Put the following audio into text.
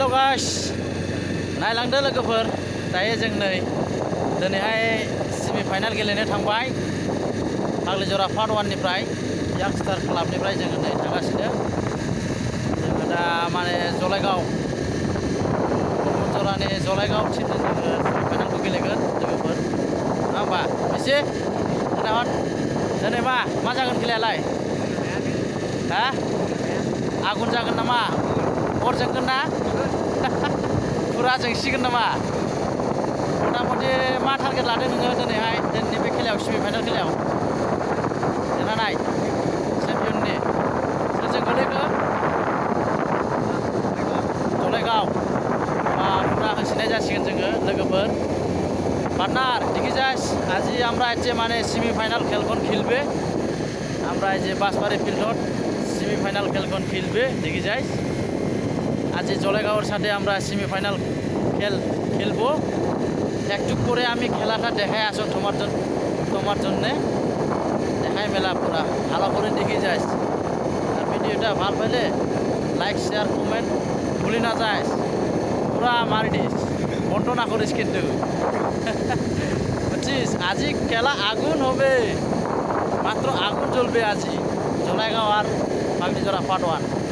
हेल' guys नायलांदो लोगोफोर दायो जों नै दिनैहाय सेमि फाइनाल गेलेनो थांबाय फाग्लिजरा पार्ट 1 निफ्राय यांस्टार क्लाबनिफ्राय जोङो नै थांगासिनो जोङो दा माने जलाइगाव जरानि जलाइगाव टिमजों जोङो सेमि फाइनालखौ गेलेगोन लोगोफोर नङा होमबा एसे दिनै मा जागोन खेलायालाय हा आगुन जागोन नामा अर जोंगोन ना फुरा जोंसिगोन नामा मथा मथि मा टारगेट लादों नोङो दिनैहाय दिनैनि बे खेलायाव सेमि फाइनाल खेलायाव देरहानाय चेम्पियननि सोरजों गोलैखो जलाइगाव बा फुरा होसिनाय जासिगोन जोङो लोगोफोर पार्टनार देखी যাস আজি আমরা হচ্ছে মানে সেমিফাইনাল খেলখন খেলবে আমরা এই যে বাসবাড়ি ফিল্ডত সেমিফাইনাল খেলখন খেলবে দেখি যাস आज জলাইগাঁওর সাথে আমরা সেমিফাইনাল খেলবো একটু করে আমি খেলাটা দেখাই আসো তোমার জন্যে দেখাই মেলা পুরা ভালো করে দেখি যাস আর ভিডিওটা ভাল পেলে লাইক শেয়ার কমেন্ট ভুলি না যাস পুরা মারি দিস বন্ধ না করিস কিন্তু বুঝছিস আজি খেলা আগুন হবে মাত্র আগুন জ্বলবে আজি জলাইগাঁও আর ফাগলিজরা পার্ট 1